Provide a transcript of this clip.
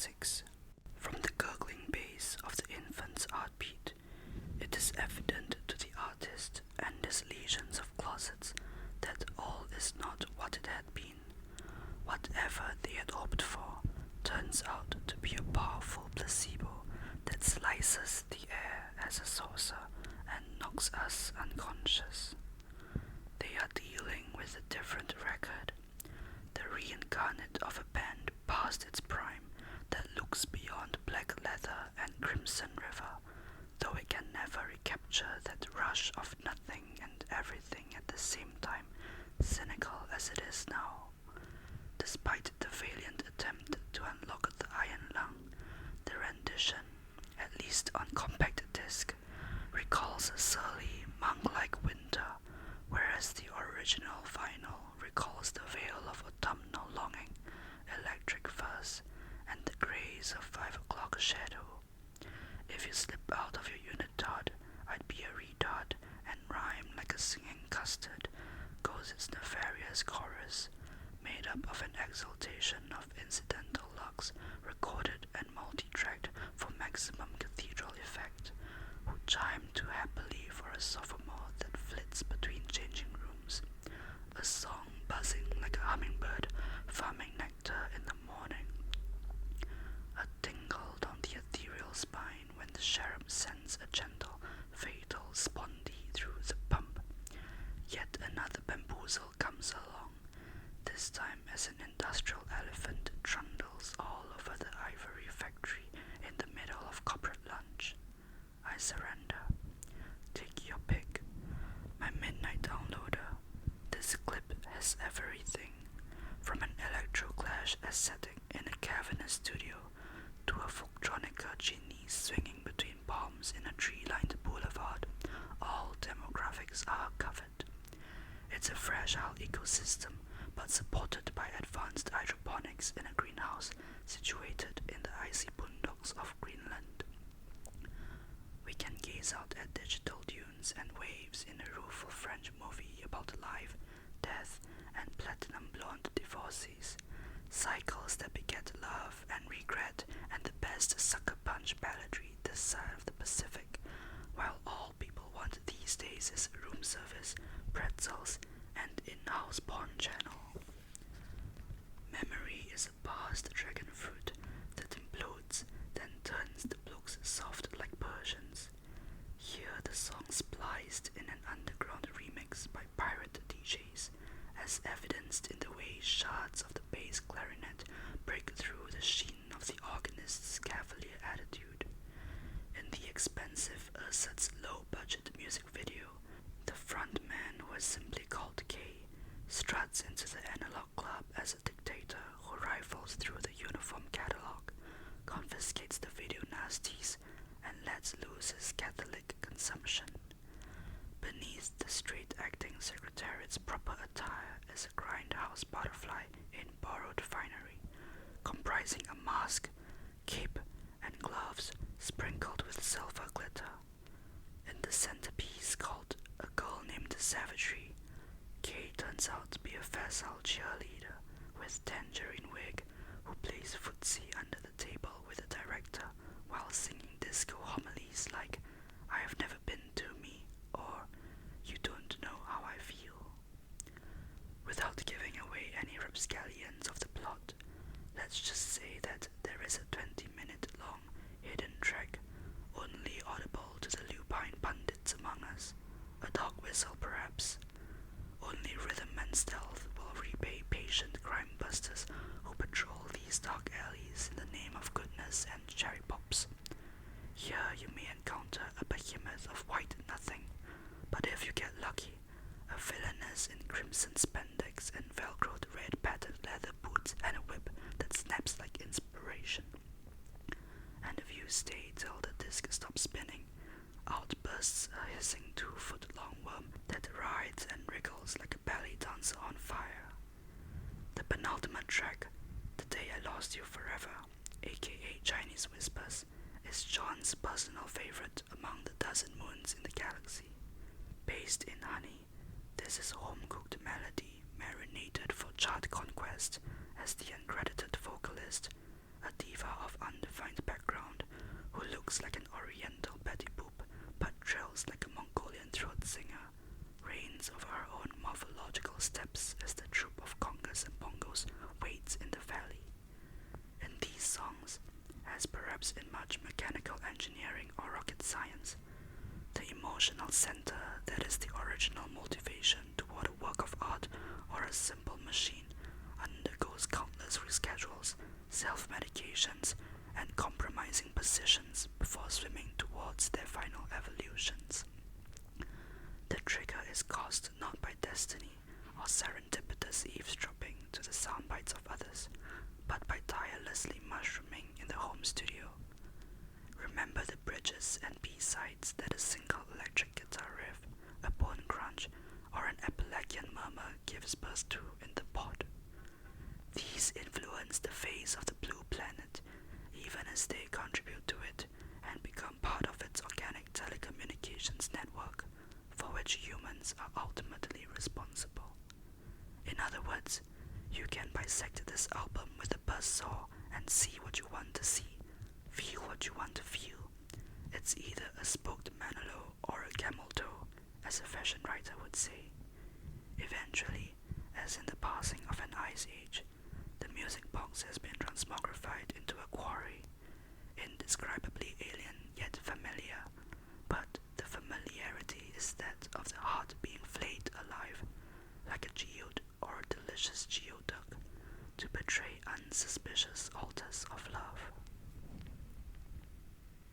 classics. From the gurgling bass of the infant's heartbeat, it is evident to the artist and his legions of closets that all is not what it had been. Whatever they had hoped for turns out to be a powerful placebo that slices the air as a saucer and knocks us unconscious. They are dealing with a different record, the reincarnate of a band past its prime that looks beyond black leather and crimson river, though it can never recapture that rush of nothing and everything at the same time, cynical as it is now. Despite the valiant attempt to unlock the iron lung, the rendition, at least on compact disc, recalls a surly, monk-like winter, whereas the original vinyl recalls the veil of autumnal longing, electric fuzz, and the grays of 5 o'clock shadow. If you slip out of your unitard, I'd be a retard and rhyme like a singing custard, goes its nefarious chorus, made up of an exaltation of incidental lugs recorded and multi-tracked for maximum cathedral effect, who chime too happily for a sophomore that flits between changing rooms, a song buzzing like a hummingbird farming nectar in the morning, a tingle down the ethereal spine when the cherub sends a gentle, fatal spondee through the pump. Yet another bamboozle comes along, this time as an industrial elephant trundles all over the ivory factory in the middle of corporate lunch. I surrender. Take your pick. My midnight downloader. This clip has everything, from an electro-clash aesthetic in a cavernous studio to a folktronica genie swinging between palms in a tree-lined boulevard. All demographics are covered. It's a fragile ecosystem, but supported by advanced hydroponics in a greenhouse situated in the icy boondocks of Greenland. We can gaze out at digital dunes and waves in a rueful French movie about life, death, and platinum blonde divorcees, cycles that beget love and regret and the best sucker punch balladry this side of the Pacific, while all people want these days is room service, pretzels, and in-house porn channel. Memory is a past dragon fruit that implodes, then turns the blokes soft like Persians. Here the song spliced in an underground remix by pirate DJs, as evidenced in the way shards of the bass clarinet break through the sheen of the organist's cavalier attitude. In the expensive Ersatz low-budget music video, the frontman, who is simply called K, struts into the analog club as a dictator who rifles through the uniform catalog, confiscates the video nasties, and lets loose his Catholic consumption. Beneath the straight-acting secretariat's proper attire is a grindhouse butterfly in borrowed finery, comprising a mask, cape, and gloves sprinkled with silver glitter. In the centerpiece called A Girl Named Savagery, Kay turns out to be a facile cheerleader with tangerine wig who plays footsie under the table with the director while singing disco homilies like "I have never been to me" or "You don't know how I feel." Without giving away any rapscallions of the plot, let's just say that there is a 20-minute long hidden track, only audible to the lupine pundits among us, a dog whistle perhaps. Only rhythm and stealth will repay patient crime busters who patrol these dark alleys in the name of goodness and cherry pops. Here you may encounter a behemoth of white nothing, but if you get lucky, a villainess in crimson spandex and velcroed red patterned leather boots and a whip that snaps like inspiration. And if you stay till the disc stops spinning, out bursts a hissing 2-foot-long worm that writhes and wriggles like a ballet dancer on fire. The penultimate track, The Day I Lost You Forever, aka Chinese Whispers, is John's personal favorite among the dozen moons in the galaxy. Based in honey, this is home-cooked melody marinated for chart conquest as the uncredited vocalist, a diva of develops in much mechanical engineering or rocket science. The emotional center that is the original motivation toward a work of art or a simple machine undergoes countless reschedules, self-medications, and compromising positions before swimming towards their final evolutions. The trigger is caused not by destiny or serendipitous eavesdropping to the sound bites of others, but by tirelessly mushrooming in the home studio. Remember the bridges and B-sides that a single electric guitar riff, a bone crunch, or an Appalachian murmur gives birth to in the pod. These influence the face of the blue planet, even as they contribute to it and become part of its organic telecommunications network, for which humans are ultimately responsible. In other words, you can bisect this album with a buzzsaw and see what you want to see, feel what you want to feel. It's either a spoked Manolo or a camel toe, as a fashion writer